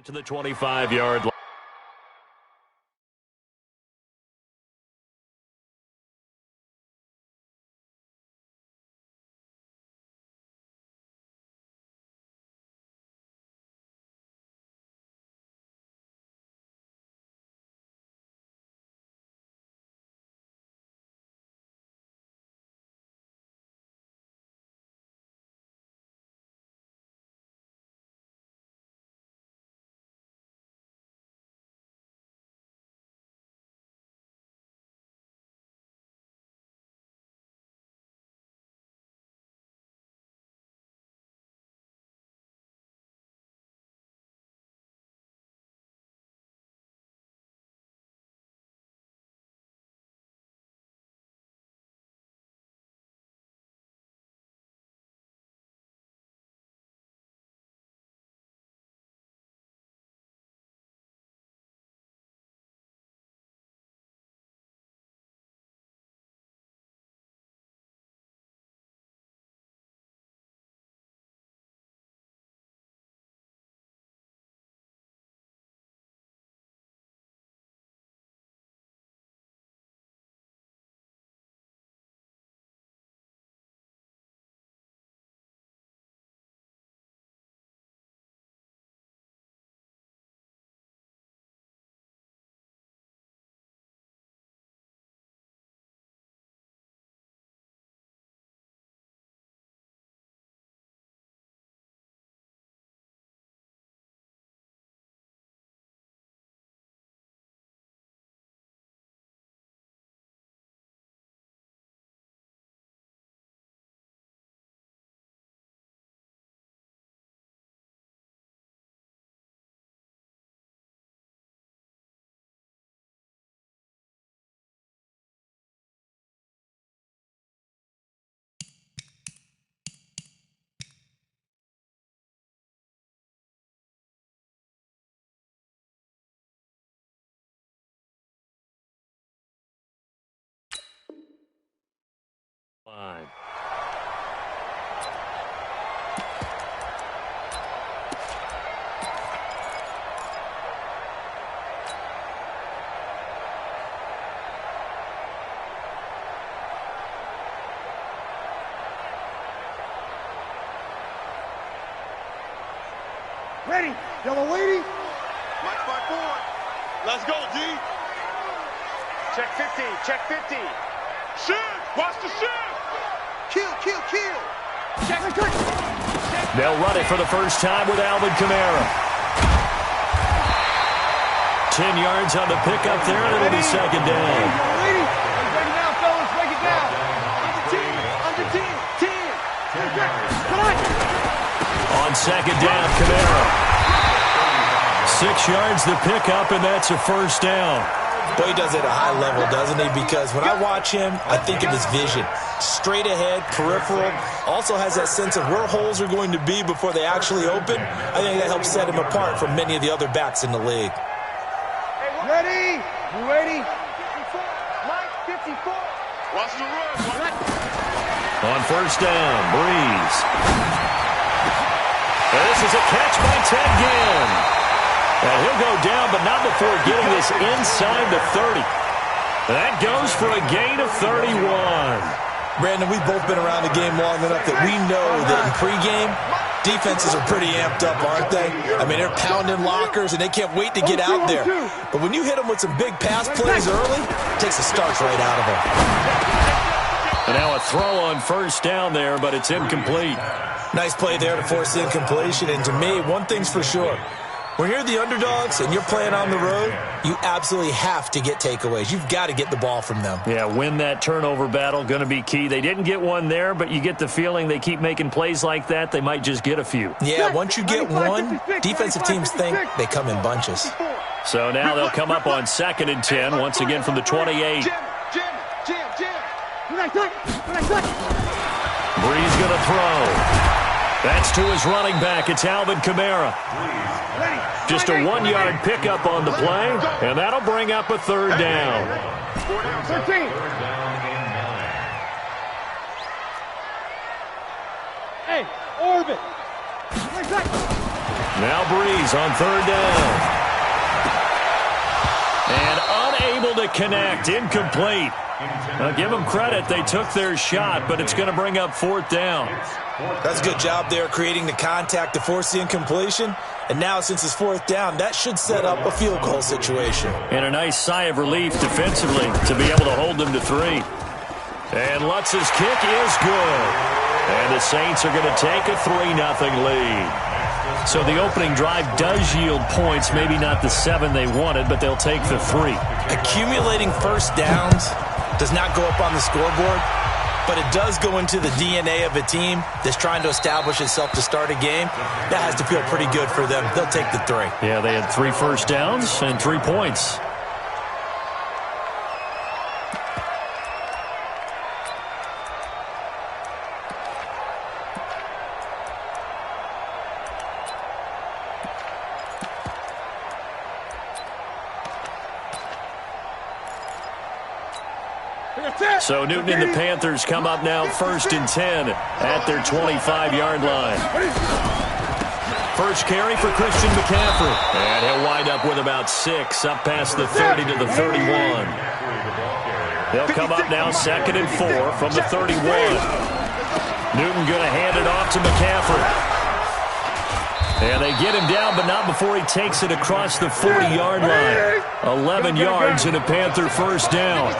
To the 25-yard line. Ready, yellow lady. Watch my board. Let's go, D. Check 50, check 50. Shift, watch the shift. Kill, kill, kill. Check. They'll run it for the first time with Alvin Kamara. 10 yards on the pickup there, and it'll be second down. Lady, break it down, fellas, break it down. Under 10. Come on. On second down, Kamara. 6 yards the pickup, and that's a first down. Boy, he does it at a high level, doesn't he? Because when I watch him, I think of his vision. Straight ahead, peripheral. Also has that sense of where holes are going to be before they actually open. I think that helps set him apart from many of the other backs in the league. Ready? You ready? 54. Mike, 54. Watch the run. On first down, Breeze. This is a catch by Ted Ginn. And he'll go down, but not before getting this inside the 30. That goes for a gain of 31. Brandon, we've both been around the game long enough that we know that in pregame, defenses are pretty amped up, aren't they? I mean, they're pounding lockers, and they can't wait to get out there. But when you hit them with some big pass plays early, it takes the starch right out of them. And now a throw on first down there, but it's incomplete. Nice play there to force incompletion. And to me, one thing's for sure. When you're the underdogs and you're playing on the road, you absolutely have to get takeaways. You've got to get the ball from them. Yeah, win that turnover battle, going to be key. They didn't get one there, but you get the feeling they keep making plays like that, they might just get a few. Yeah, once you get one, defensive teams think they come in bunches. So now they'll come up on 2nd and 10, once again from the 28. Breeze going to throw. That's to his running back. It's Alvin Kamara. Just a 1-yard pickup on the play, and that'll bring up a third down. 13. Hey, orbit. Now Breeze on third down. And unable to connect. Incomplete. Now give them credit. They took their shot, but it's going to bring up fourth down. That's a good job there creating the contact to force the incompletion. And now since it's fourth down, that should set up a field goal situation. And a nice sigh of relief defensively to be able to hold them to 3. And Lutz's kick is good. And the Saints are going to take a 3-0 lead. So the opening drive does yield points, maybe not the 7 they wanted, but they'll take the 3. Accumulating first downs does not go up on the scoreboard, but it does go into the DNA of a team that's trying to establish itself to start a game. That has to feel pretty good for them. They'll take the 3. Yeah, they had 3 first downs and 3 points. So Newton and the Panthers come up now 1st and 10 at their 25-yard line. First carry for Christian McCaffrey. And he'll wind up with about 6 up past the 30 to the 31. They'll come up now 2nd and 4 from the 31. Newton going to hand it off to McCaffrey. And they get him down, but not before he takes it across the 40-yard line. 11 yards and a Panther first down.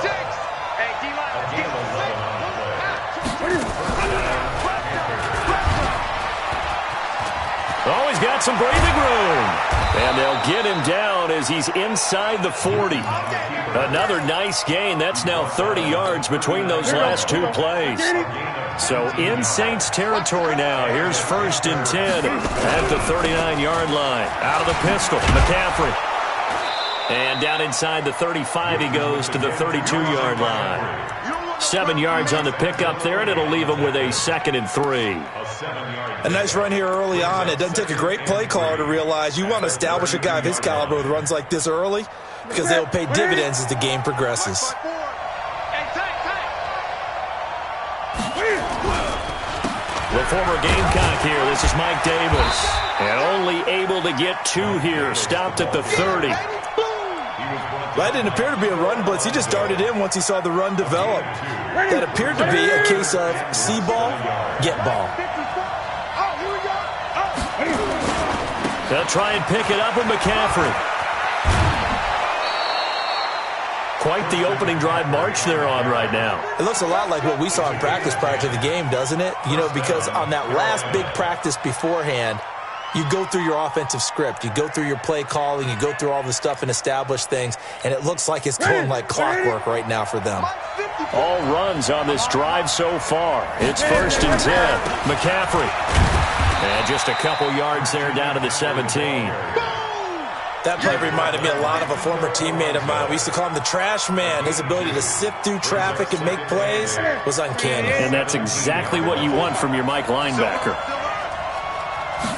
Oh, he's got some breathing room. And they'll get him down as he's inside the 40. Another nice gain. That's now 30 yards between those last 2 plays. So in Saints territory now. Here's 1st and 10 at the 39-yard line. Out of the pistol, McCaffrey. And down inside the 35 he goes to the 32-yard line. 7 yards on the pickup there, and it'll leave him with a 2nd and 3. A nice run here early on. It doesn't take a great play caller to realize you want to establish a guy of his caliber with runs like this early because they will pay dividends as the game progresses. The former Gamecock here. This is Mike Davis. And only able to get 2 here. Stopped at the 30. That didn't appear to be a run blitz. He just darted in once he saw the run develop. That appeared to be a case of see ball, get ball. They'll try and pick it up with McCaffrey. Quite the opening drive march they're on right now. It looks a lot like what we saw in practice prior to the game, doesn't it? You know, because on that last big practice beforehand, you go through your offensive script. You go through your play calling. You go through all the stuff and establish things. And it looks like it's going like clockwork right now for them. All runs on this drive so far. It's 1st and 10. McCaffrey. And just a couple yards there down to the 17. That play reminded me a lot of a former teammate of mine. We used to call him the trash man. His ability to sift through traffic and make plays was uncanny. And that's exactly what you want from your Mike linebacker.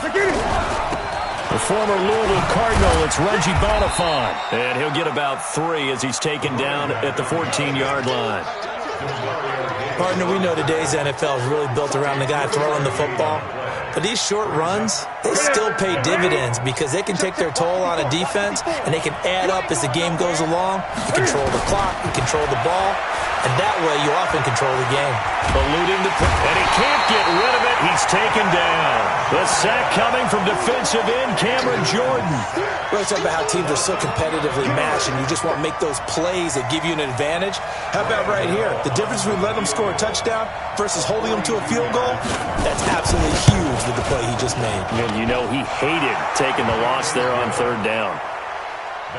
The former Louisville Cardinal, it's Reggie Bonifant. And he'll get about 3 as he's taken down at the 14-yard line. Partner, we know today's NFL is really built around the guy throwing the football. But these short runs, they still pay dividends because they can take their toll on a defense and they can add up as the game goes along. You control the clock, you control the ball, and that way you often control the game. Eluding the play, and he can't get rid of it. He's taken down. The sack coming from defensive end Cameron Jordan. We're talking about how teams are so competitively matched and you just want to make those plays that give you an advantage. How about right here? The difference between letting them score a touchdown versus holding them to a field goal, that's absolutely huge with the play he just made. And you know he hated taking the loss there on 3rd down.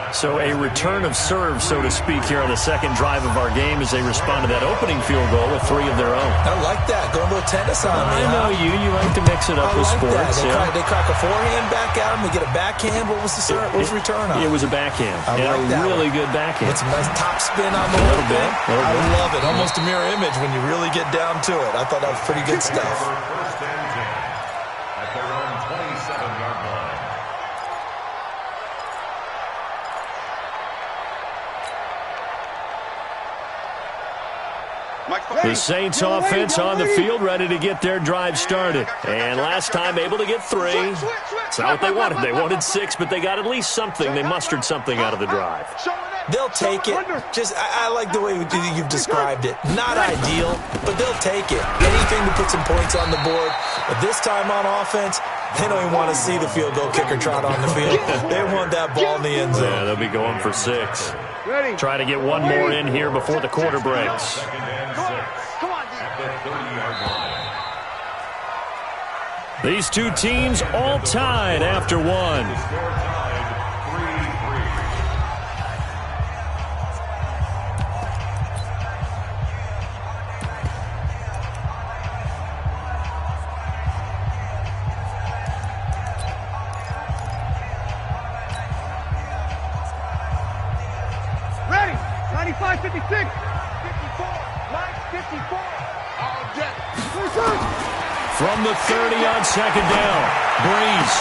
So a return of serve, so to speak, here on the second drive of our game as they respond to that opening field goal with 3 of their own. I like that. Going to a tennis on me. I know you. You like to mix it up with sports. They crack a forehand back at him. They get a backhand. What was the serve? What was the return on? It was a backhand. I like that. Really good backhand. With some nice top spin on the little bit. I love it. Almost a mirror image when you really get down to it. I thought that was pretty good stuff. The Saints offense on the field, ready to get their drive started. And last time able to get 3. It's not what they wanted. They wanted 6, but they got at least something. They mustered something out of the drive. They'll take it. I like the way you've described it. Not ideal, but they'll take it. Anything to put some points on the board. But this time on offense, they don't even want to see the field goal kicker trot on the field. They want that ball in the end zone. Yeah, they'll be going for 6. Try to get one more in here before the quarter breaks. These two teams all tied after 1. Ready. 95, 56. 54. Mike, 54. All deck. From the 30 on second down, Breeze.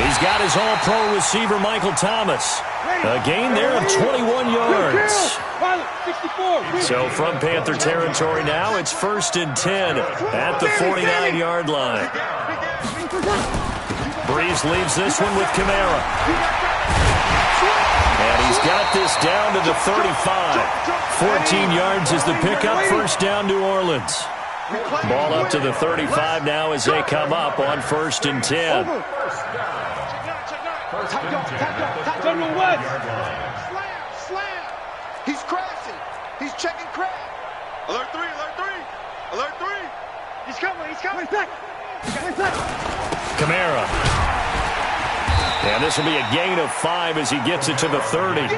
He's got his all-pro receiver, Michael Thomas. A gain there of 21 yards. So from Panther territory now, it's 1st and 10 at the 49-yard line. Breeze leaves this one with Kamara. And he's got this down to the 35. 14 yards is the pickup. First down, New Orleans. Ball up to the 35 now as they come up on 1st and 10. Slam. He's crashing. He's checking crash. Alert 3, alert 3. Alert 3. He's coming. Kamara. And this will be a gain of 5 as he gets it to the 30.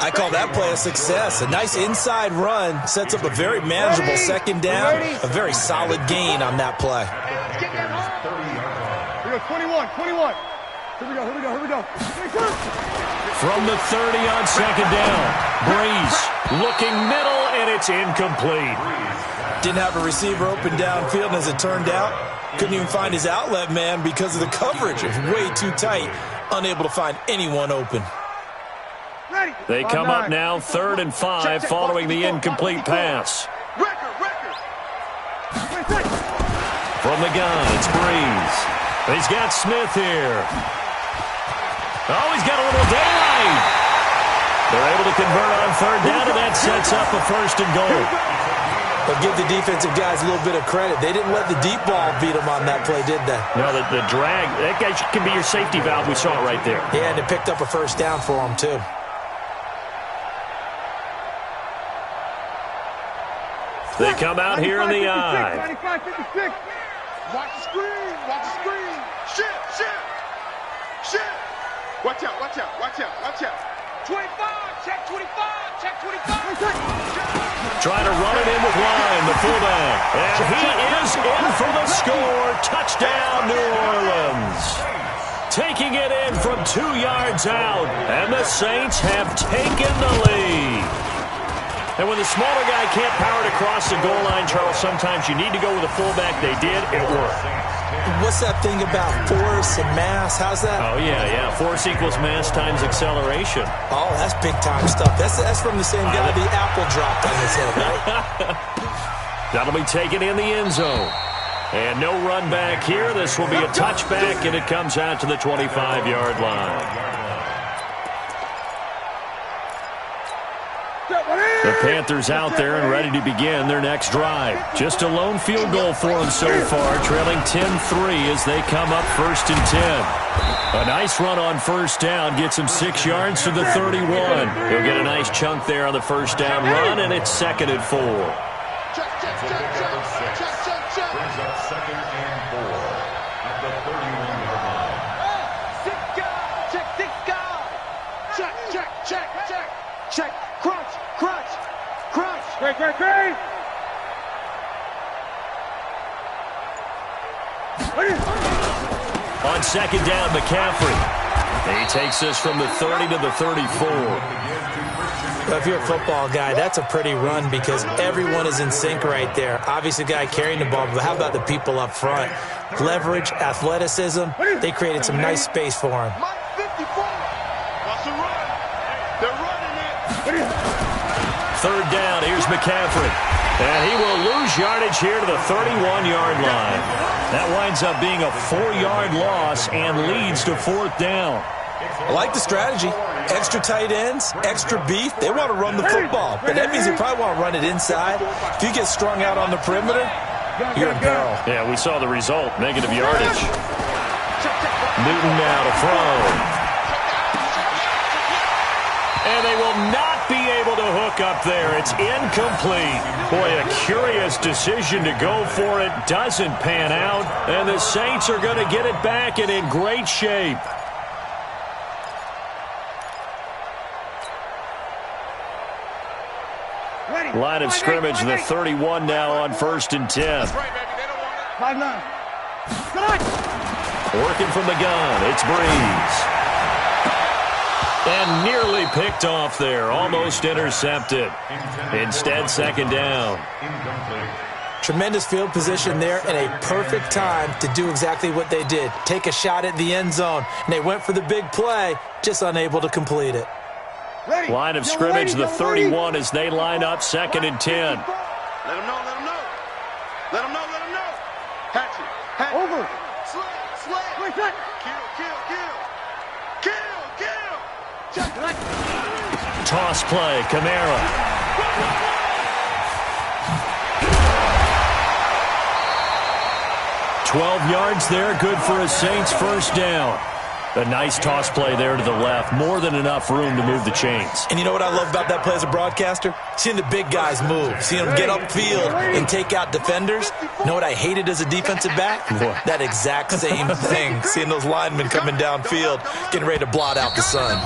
I call that play a success. A nice inside run sets up a very manageable second down. A very solid gain on that play. Here we go, 21. Here we go. From the 30 on second down, Breeze looking middle, and it's incomplete. Didn't have a receiver open downfield, and as it turned out, couldn't even find his outlet man because of the coverage. It was way too tight, unable to find anyone open. They come up now 3rd and 5 following the incomplete pass. From the gun, it's Breeze. He's got Smith here. Oh, he's got a little daylight. They're able to convert on 3rd down, and that sets up a 1st and goal. But give the defensive guys a little bit of credit. They didn't let the deep ball beat them on that play, did they? No, the drag, that guy can be your safety valve. We saw it right there. Yeah, and it picked up a 1st down for them, too. They come out here in the eye. 95, 56. Watch the screen. Shit. Watch out. 25, check 25. Trying to run it in with Line, the fullback. And he is in for the score. Touchdown, New Orleans. Taking it in from 2 yards out. And the Saints have taken the lead. And when the smaller guy can't power it across the goal line, Charles, sometimes you need to go with a fullback. They did. It worked. What's that thing about force and mass? How's that? Oh, yeah. Force equals mass times acceleration. Oh, that's big-time stuff. That's from the same guy the apple dropped on his head, right? That'll be taken in the end zone. And no run back here. This will be a touchback, and it comes out to the 25-yard line. The Panthers out there and ready to begin their next drive. Just a lone field goal for them so far, trailing 10-3 as they come up 1st and 10. A nice run on 1st down gets him 6 yards to the 31. He'll get a nice chunk there on the 1st down run, and it's 2nd and 4. Check. Brings up 2nd and 4 at the 31-yard line. 6 guys. Check. Crunch. Great. On 2nd down, McCaffrey. He takes this from the 30 to the 34. Well, if you're a football guy, that's a pretty run because everyone is in sync right there. Obviously, the guy carrying the ball, but how about the people up front? Leverage, athleticism, they created some nice space for him. Mike 54. Watch the run. They're running it. third down. Here's McCaffrey. And he will lose yardage here to the 31-yard line. That winds up being a 4-yard loss and leads to fourth down. I like the strategy. Extra tight ends, extra beef. They want to run the football, but that means they probably want to run it inside. If you get strung out on the perimeter, you're in peril. Yeah, we saw the result. Negative yardage. Newton now to throw. And they will not be able to hook up there. It's incomplete. Boy, a curious decision to go for it. Doesn't pan out. And the Saints are going to get it back and in great shape. Line of scrimmage, the 31 now on 1st and 10. 5-9. Working from the gun, it's Breeze. And nearly picked off there, almost intercepted. Instead, second down. Tremendous field position there and a perfect time to do exactly what they did. Take a shot at the end zone. And they went for the big play, just unable to complete it. Line of scrimmage, the 31 as they line up 2nd and 10. Let them know, let them know. Let them know, let them know. Hatchet, hatchet. Over. Slay. Wait, what? Kill. Toss play, Kamara. "12 yards there, good for a Saints first down." A nice toss play there to the left. More than enough room to move the chains. And you know what I love about that play as a broadcaster? Seeing the big guys move. Seeing them get upfield and take out defenders. You know what I hated as a defensive back? That exact same thing. Seeing those linemen coming downfield, getting ready to blot out the sun.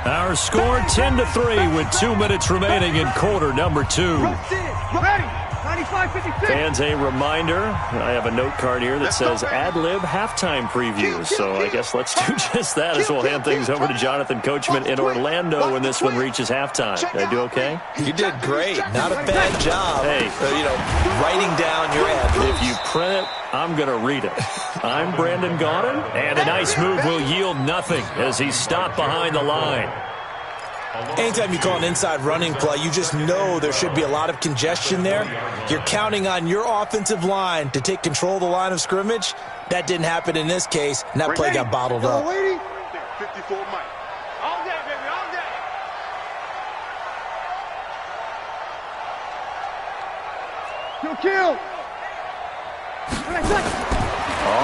Our score 10-3 with 2 minutes remaining in quarter number 2. Ready. 95-56. Fans, a reminder, I have a note card here that says ad-lib halftime preview. So I guess let's do just that as we'll hand things over to Jonathan Coachman in Orlando when this one reaches halftime. Did I do okay? You did great. Not a bad job. Hey, writing down your ad. If you print it, I'm going to read it. I'm Brandon Gaudin, and a nice move will yield nothing as he's stopped behind the line. Anytime you call an inside running play, you just know there should be a lot of congestion there. You're counting on your offensive line to take control of the line of scrimmage. That didn't happen in this case, and that play got bottled up. 54 Mike. All day, baby, all day. Kill.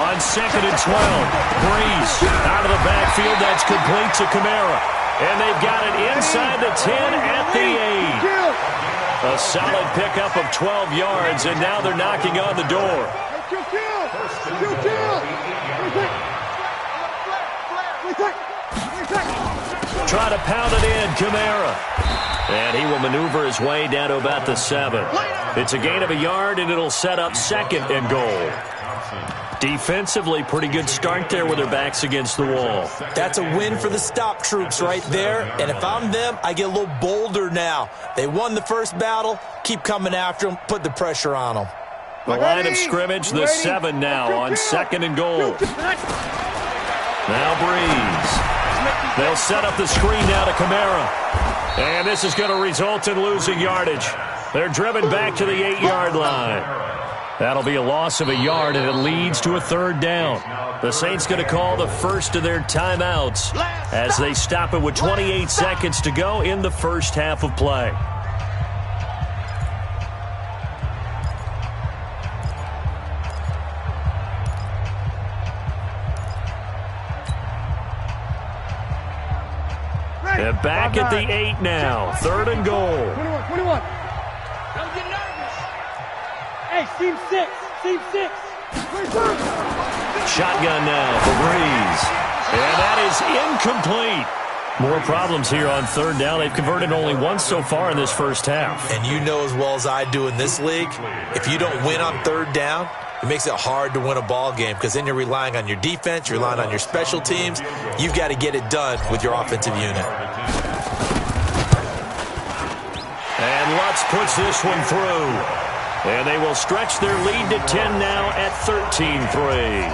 On 2nd and 12, Breeze out of the backfield. That's complete to Kamara. And they've got it inside the 10 at the 8. A solid pickup of 12 yards, and now they're knocking on the door. Try to pound it in, Kamara. And he will maneuver his way down to about the 7. It's a gain of a yard, and it'll set up 2nd and goal. Defensively, pretty good start there with their backs against the wall. That's a win for the stop troops right there. And if I'm them, I get a little bolder now. They won the first battle. Keep coming after them. Put the pressure on them. The line of scrimmage, the 7 now on 2nd and goal. Now Breeze. They'll set up the screen now to Kamara. And this is going to result in losing yardage. They're driven back to the 8-yard line. That'll be a loss of a yard, and it leads to a 3rd down. The Saints going to call the first of their timeouts as they stop it with 28 seconds to go in the first half of play. They're back at the 8 now. 3rd and goal. 21. Don't get nervous. Hey, seam 6. Shotgun now for Breeze. And that is incomplete. More problems here on 3rd down. They've converted only once so far in this first half. And you know as well as I do in this league, if you don't win on 3rd down, it makes it hard to win a ball game because then you're relying on your defense, you're relying on your special teams. You've got to get it done with your offensive unit. And Lutz puts this one through. And they will stretch their lead to 10 now at 13-3.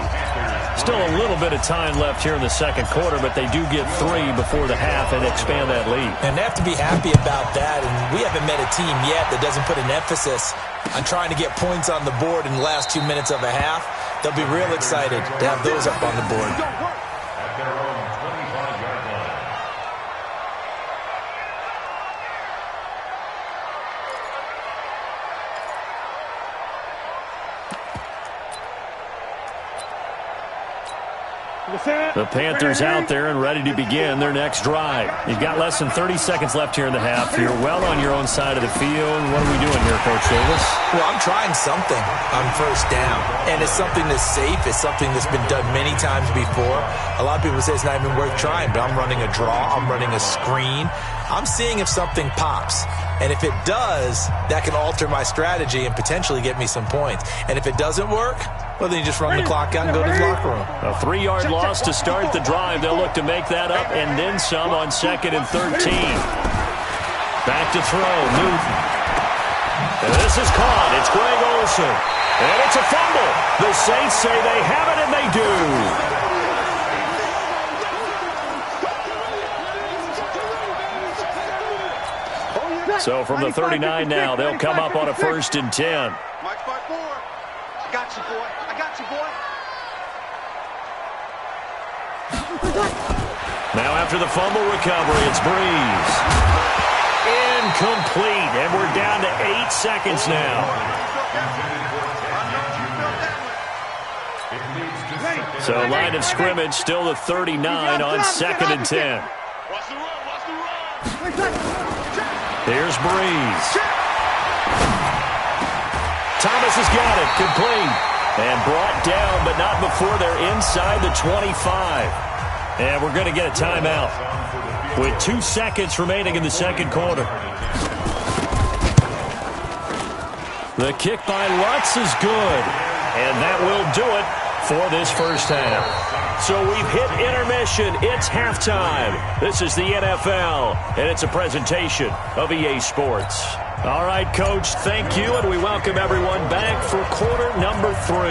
Still a little bit of time left here in the second quarter, but they do get 3 before the half and expand that lead. And they have to be happy about that. And we haven't met a team yet that doesn't put an emphasis on trying to get points on the board in the last 2 minutes of a half. They'll be real excited to have those up on the board. At their own 25-yard line. The Panthers out there and ready to begin their next drive. You've got less than 30 seconds left here in the half. You're well on your own side of the field. What are we doing here, Coach Davis? Well, I'm trying something on first down, and it's something that's safe. It's something that's been done many times before. A lot of people say it's not even worth trying, but I'm running a draw. I'm running a screen. I'm seeing if something pops. And if it does, that can alter my strategy and potentially get me some points. And if it doesn't work, well, then you just run the clock out and go to the locker room. A 3-yard loss to start the drive. They'll look to make that up and then some on 2nd and 13. Back to throw, Newton. And this is caught. It's Greg Olsen. And it's a fumble. The Saints say they have it, and they do. So from the 39 now, they'll come up on a 1st and 10. Mike 5-4. I got you, boy. I got you, boy. Now after the fumble recovery, it's Breeze. Incomplete, and we're down to 8 seconds now. So line of scrimmage still the 39 on 2nd and 10. Here's Breeze. Thomas has got it, complete. And brought down, but not before they're inside the 25. And we're going to get a timeout with 2 seconds remaining in the second quarter. The kick by Lutz is good. And that will do it for this first half. So we've hit intermission. It's halftime. This is the NFL, and it's a presentation of EA Sports. All right, Coach, thank you, and we welcome everyone back for quarter number 3.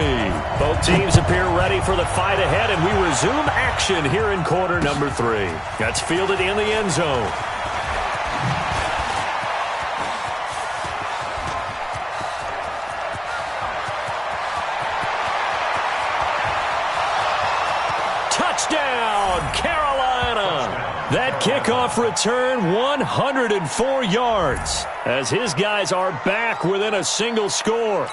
Both teams appear ready for the fight ahead, and we resume action here in quarter number 3. That's fielded in the end zone. Touchdown, Carolina! That kickoff return, 104 yards, as his guys are back within a single score.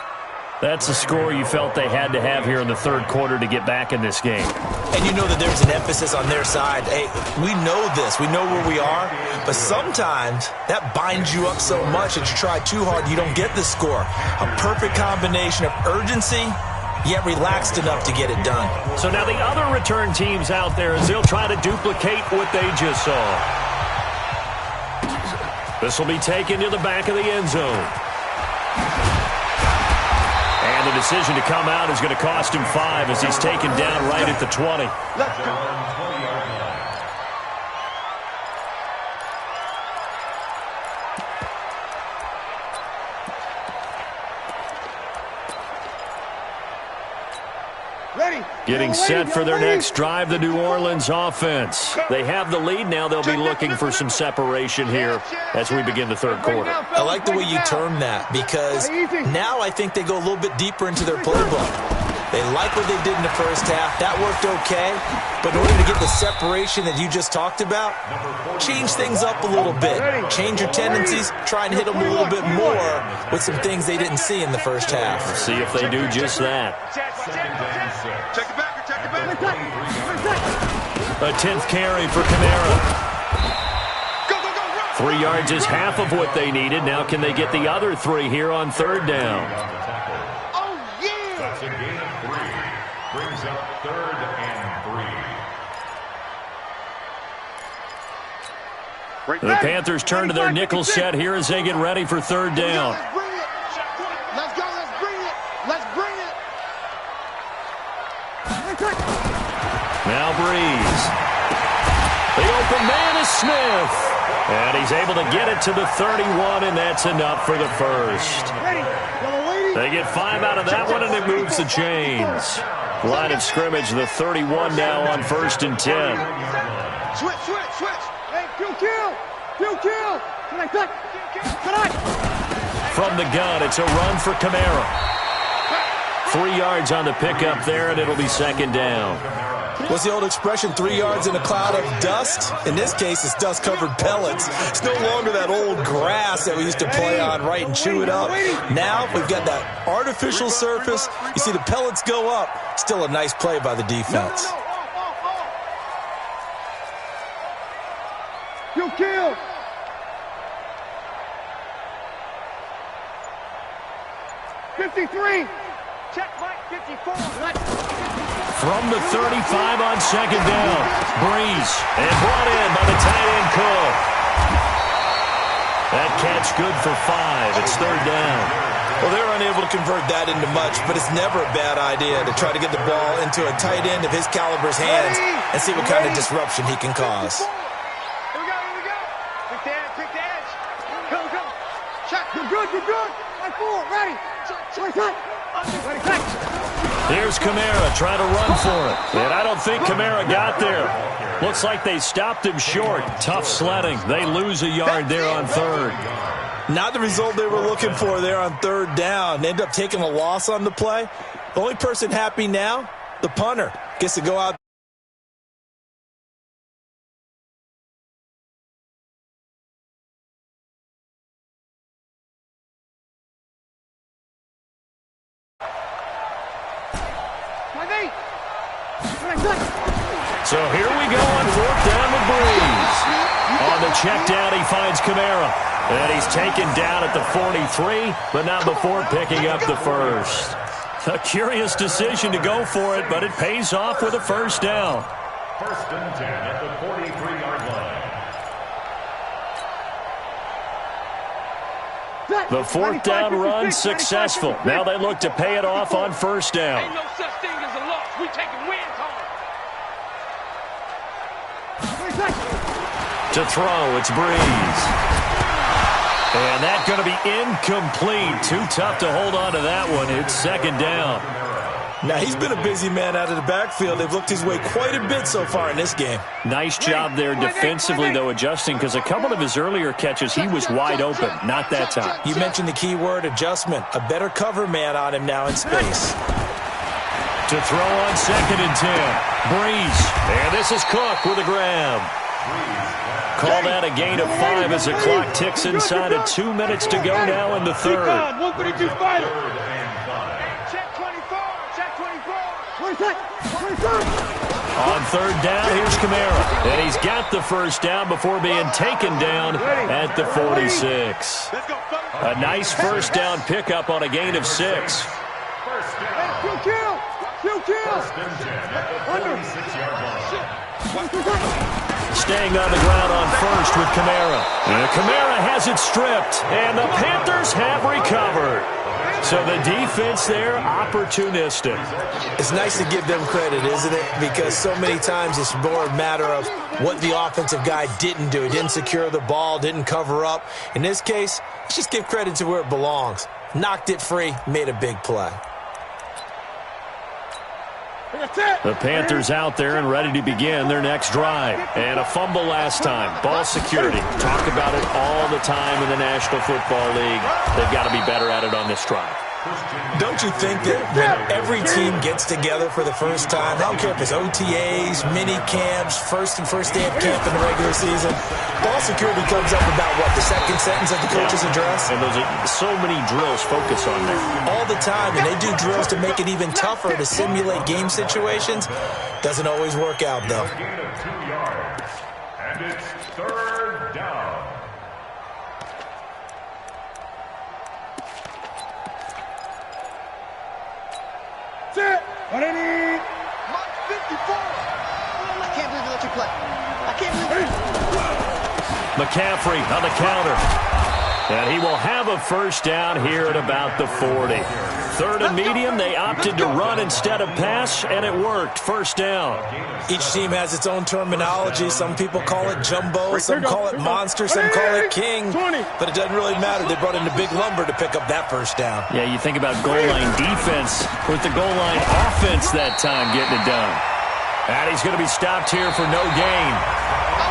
That's a score you felt they had to have here in the third quarter to get back in this game. And you know that there's an emphasis on their side. Hey, we know this. We know where we are. But sometimes that binds you up so much that you try too hard, you don't get the score. A perfect combination of urgency, yet relaxed enough to get it done. So now the other return teams out there, as they'll try to duplicate what they just saw. This will be taken to the back of the end zone. And the decision to come out is going to cost him 5 as he's taken down right at the 20. Let's go. Getting set for their next drive, the New Orleans offense. They have the lead now. They'll be looking for some separation here as we begin the third quarter. I like the way you term that, because now I think they go a little bit deeper into their playbook. They like what they did in the first half. That worked okay. But in order to get the separation that you just talked about, change things up a little bit. Change your tendencies. Try and hit them a little bit more with some things they didn't see in the first half. See if they do just that. Check it back. A 10th carry for Kamara. Go, run. 3 yards is half of what they needed. Now can they get the other 3 here on third down? Oh, yeah. That's a gain of 3. Brings up 3rd and 3. The Panthers turn to their nickel set here as they get ready for third down. Let's go. Let's bring it. Now Breeze. The open man is Smith. And he's able to get it to the 31, and that's enough for the first. Ready. Yellow lady. They get 5 out of that one, and it moves the chains. Line of scrimmage, the 31 now on 1st and 10. Switch. Hey, kill. From the gun, it's a run for Kamara. 3 yards on the pickup there, and it'll be 2nd down. What's the old expression, 3 yards in a cloud of dust? In this case, it's dust-covered pellets. It's no longer that old grass that we used to play on, right, and chew it up. Now we've got that artificial surface. You see the pellets go up. Still a nice play by the defense. You kill. '53. Check Mike 54. From the 35 on 2nd down. Breeze. And brought in by the tight end Cook. That catch good for 5. It's 3rd down. Well, they're unable to convert that into much, but it's never a bad idea to try to get the ball into a tight end of his caliber's hands and see what kind of disruption he can cause. Here we go. Pick the edge. Go. Check. You're good. Line 4. Ready. Here's Kamara trying to run for it. And I don't think Kamara got there. Looks like they stopped him short. Tough sledding. They lose a yard there on 3rd. Not the result they were looking for there on 3rd down. They end up taking a loss on the play. The only person happy now, the punter, gets to go out. So here we go on 4th down with Breeze. On the check down, he finds Kamara. And he's taken down at the 43, but not before picking up the first. A curious decision to go for it, but it pays off with a 1st down. 1st and 10 at the 43-yard line. The 4th down run successful. Now they look to pay it off on 1st down. Ain't no such thing as a loss. We taking wins home. To throw, it's Breeze. And that's going to be incomplete. Too tough to hold on to that one. It's 2nd down. Now, he's been a busy man out of the backfield. They've looked his way quite a bit so far in this game. Nice job there defensively, though, adjusting, because a couple of his earlier catches, he was wide open. Not that time. You mentioned the key word, adjustment. A better cover man on him now in space. To throw on 2nd and 10. Breeze. And this is Cook with a grab. Call that a gain of 5 as the clock ticks inside of 2 minutes to go now in the 3rd. 132 fighter. Check 24. On 3rd down, here's Kamara. And he's got the 1st down before being taken down at the 46. A nice 1st down pickup on a gain of 6. Staying on the ground on 1st with Kamara. And Kamara has it stripped, and the Panthers have recovered. So the defense there, opportunistic. It's nice to give them credit, isn't it? Because so many times it's more a matter of what the offensive guy didn't do. He didn't secure the ball, didn't cover up. In this case, let's just give credit to where it belongs. Knocked it free, made a big play. The Panthers out there and ready to begin their next drive. And a fumble last time. Ball security. Talk about it all the time in the National Football League. They've got to be better at it on this drive. Don't you think that when every team gets together for the first time, I don't care if it's OTAs, mini camps, first day of camp in the regular season, ball security comes up about, what, the second sentence of the coach's address? And those are so many drills focus on that. All the time, and they do drills to make it even tougher to simulate game situations. Doesn't always work out, though. Gain of 2 yards. And it's 3rd down. What I need? Mark 54. I can't believe they let you play. I can't believe it. McCaffrey on the counter. And he will have a 1st down here at about the 40. 3rd and medium, they opted to run instead of pass, and it worked. First down. Each team has its own terminology. Some people call it jumbo, some call it monster, some call it king. But it doesn't really matter. They brought in the big lumber to pick up that first down. Yeah, you think about goal line defense with the goal line offense that time getting it done. And he's going to be stopped here for no gain.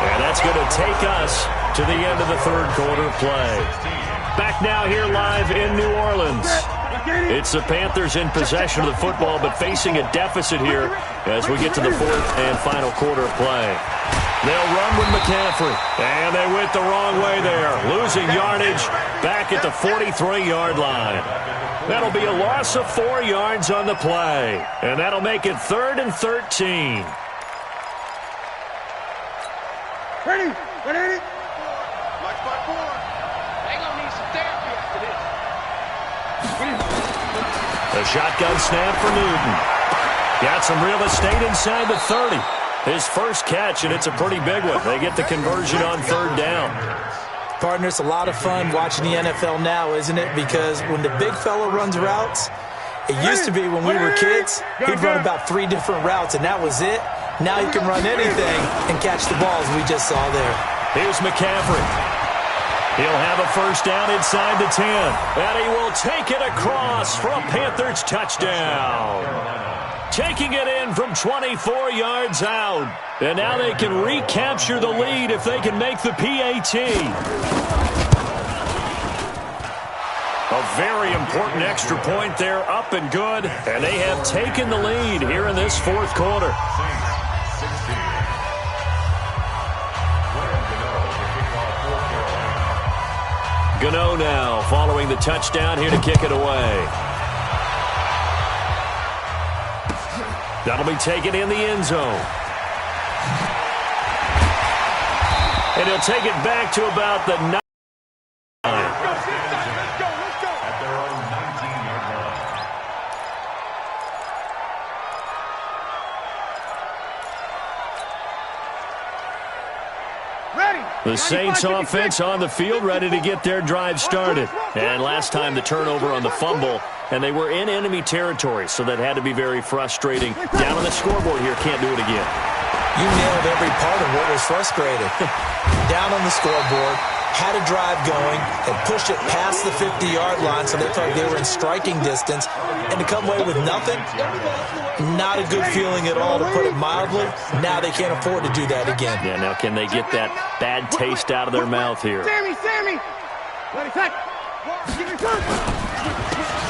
And that's going to take us to the end of the 3rd quarter play. Back now here live in New Orleans. It's the Panthers in possession of the football, but facing a deficit here as we get to the 4th and final quarter play. They'll run with McCaffrey, and they went the wrong way there, losing yardage back at the 43-yard line. That'll be a loss of 4 yards on the play, and that'll make it 3rd and 13. Ready? Ready? Like 5-4. They gonna need some therapy after this. The shotgun snap for Newton. Got some real estate inside the 30. His first catch, and it's a pretty big one. They get the conversion on 3rd down. Partner, it's a lot of fun watching the NFL now, isn't it? Because when the big fella runs routes, it used to be when we were kids, he'd run about 3 different routes, and that was it. Now he can run anything and catch the balls we just saw there. Here's McCaffrey. He'll have a first down inside the 10. And he will take it across for a Panthers touchdown. Taking it in from 24 yards out. And now they can recapture the lead if they can make the PAT. A very important extra point there, up and good. And they have taken the lead here in this 4th quarter. Gano now following the touchdown here to kick it away. That'll be taken in the end zone. And he'll take it back to about the 9. The Saints offense on the field, ready to get their drive started. And last time the turnover on the fumble, and they were in enemy territory, so that had to be very frustrating. Down on the scoreboard here, can't do it again. You nailed every part of what was frustrating. Down on the scoreboard, had a drive going, and pushed it past the 50-yard line, so they thought they were in striking distance. And to come away with nothing, not a good feeling at all, to put it mildly. Now they can't afford to do that again. Yeah, now can they get that bad taste out of their mouth here? Sammy!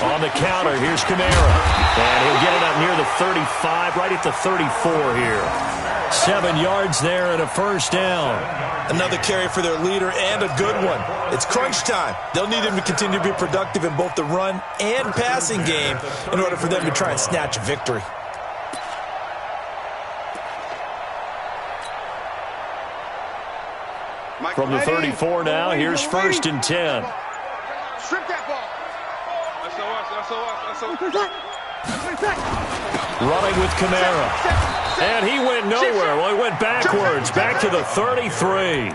On the counter, here's Kamara. And he'll get it up near the 35, right at the 34 here. 7 yards there and a first down. Another carry for their leader and a good one. It's crunch time. They'll need him to continue to be productive in both the run and passing game in order for them to try and snatch a victory. From the 34 now, here's 1st and 10. Strip that ball. Running with Kamara. And he went nowhere. Well, he went backwards, back to the 33.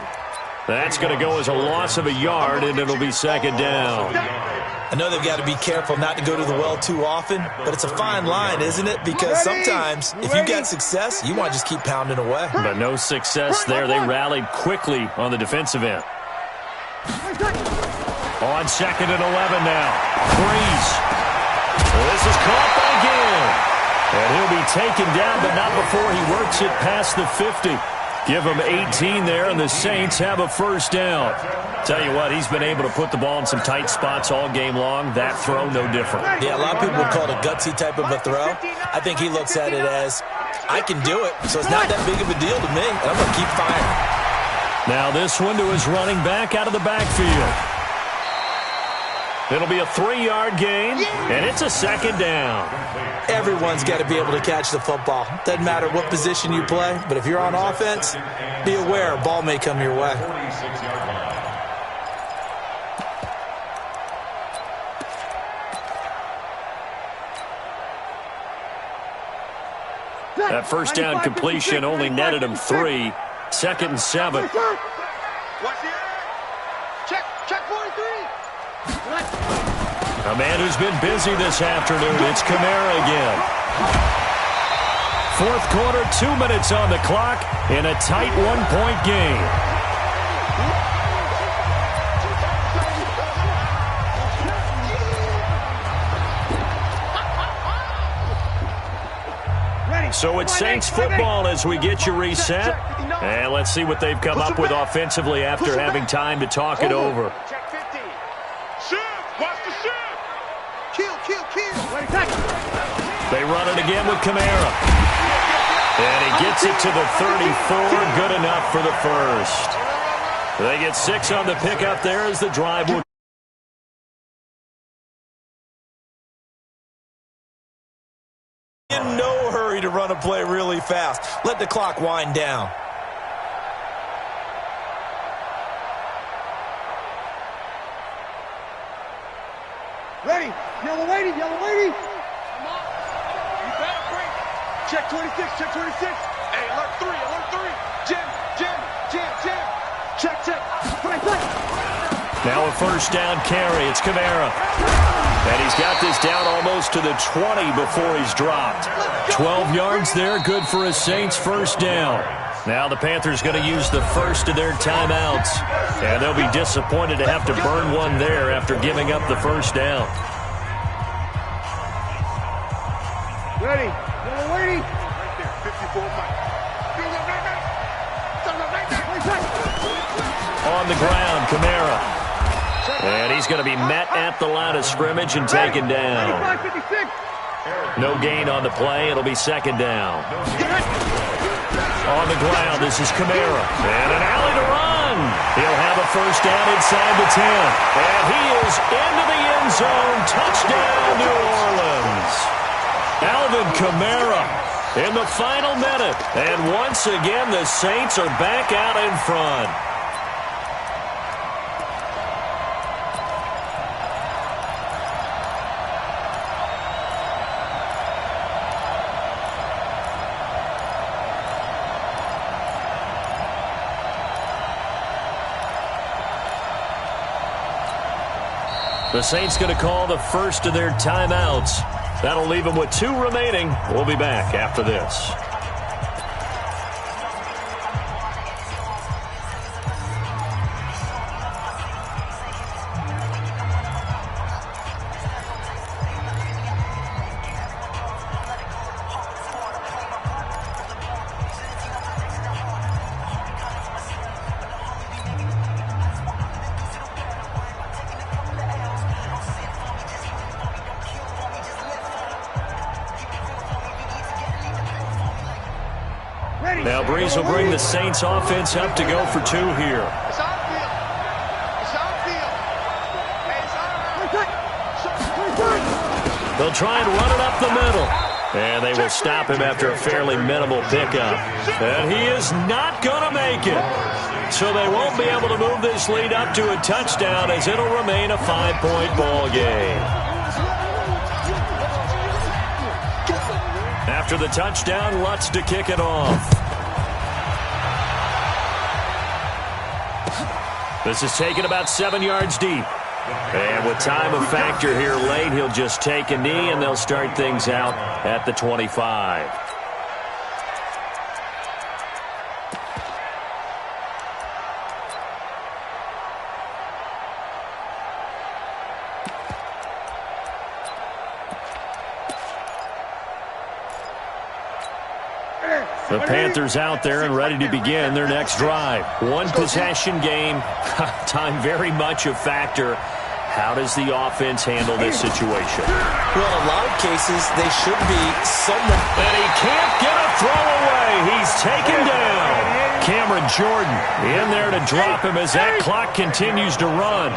That's going to go as a loss of a yard, and it'll be 2nd down. I know they've got to be careful not to go to the well too often, but it's a fine line, isn't it? Because sometimes, if you get success, you want to just keep pounding away. But no success there. They rallied quickly on the defensive end. On 2nd and 11 now. Breeze. This is caught by Gill. And he'll be taken down, but not before he works it past the 50. Give him 18 there, and the Saints have a first down. Tell you what, he's been able to put the ball in some tight spots all game long. That throw, no different. Yeah, a lot of people would call it a gutsy type of a throw. I think he looks at it as, I can do it, so it's not that big of a deal to me, and I'm going to keep firing. Now this one to his running back out of the backfield. It'll be a 3-yard gain, and it's a 2nd down. Everyone's got to be able to catch the football. Doesn't matter what position you play, but if you're on offense, be aware a ball may come your way. That first down completion only netted him 3. 2nd and 7. Check 43. A man who's been busy this afternoon. It's Kamara again. Fourth quarter, 2 minutes on the clock in a tight one-point game. So it's Saints football as we get you reset. And let's see what they've come up with offensively after having time to talk it over. Check 50. Shift. Watch the shift. Kill. They run it again with Kamara. And he gets it to the 34. Good enough for the first. They get 6 on the pickup there as the drive will. In no hurry to run a play really fast. Let the clock wind down. Ready. Yellow lady. Come on. You better break. Check 26. Hey, alert 3. Jim. Check. Now a first down carry. It's Kamara. And he's got this down almost to the 20 before he's dropped. 12 yards there, good for a Saints first down. Now the Panthers going to use the first of their timeouts. And they'll be disappointed to have to burn one there after giving up the first down. Ready. Yellow lady. Right there. 54 Mike. On the ground, Kamara. And he's going to be met at the line of scrimmage and taken down. No gain on the play. It'll be second down. On the ground, this is Kamara. And an alley to run. He'll have a first down inside the 10. And he is into the end zone. Touchdown, New Orleans. Alvin Kamara in the final minute. And once again, the Saints are back out in front. The Saints going to call the first of their timeouts. That'll leave them with 2 remaining. We'll be back after this. Now Breeze will bring the Saints offense up to go for 2 here. It's on field. They'll try and run it up the middle. And they will stop him after a fairly minimal pickup. And he is not going to make it. So they won't be able to move this lead up to a touchdown as it'll remain a 5-point ball game. After the touchdown, Lutz to kick it off. This is taken about 7 yards deep. And with time of factor here late, he'll just take a knee and they'll start things out at the 25. The Panthers out there and ready to begin their next drive. One possession game. Time very much a factor. How does the offense handle this situation? Well, in a lot of cases, they should be somewhat. And he can't get a throw away. He's taken down. Cameron Jordan in there to drop him as that clock continues to run.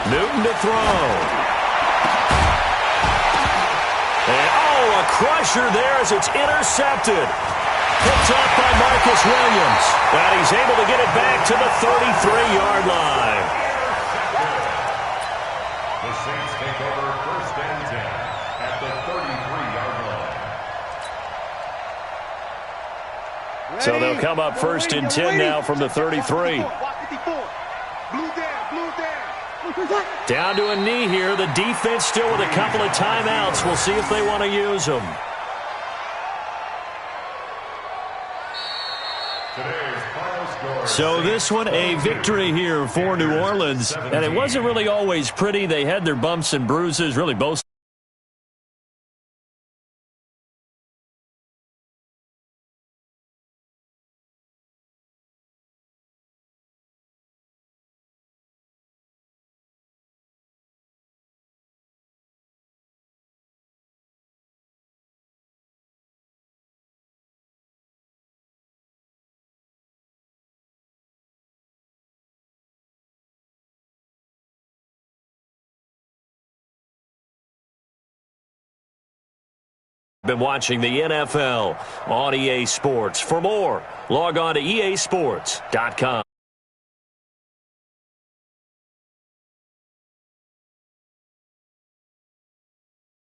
Newton to throw. And, a crusher there as it's intercepted. Picked up by Marcus Williams. And he's able to get it back to the 33-yard line. The Saints take over first and 10 at the 33-yard line. So they'll come up first and 10 now from the 33. Down to a knee here. The defense still with a couple of timeouts. We'll see if they want to use them. So this one, a victory here for New Orleans. And it wasn't really always pretty. They had their bumps and bruises, really both. Been watching the NFL on EA Sports. For more, log on to easports.com.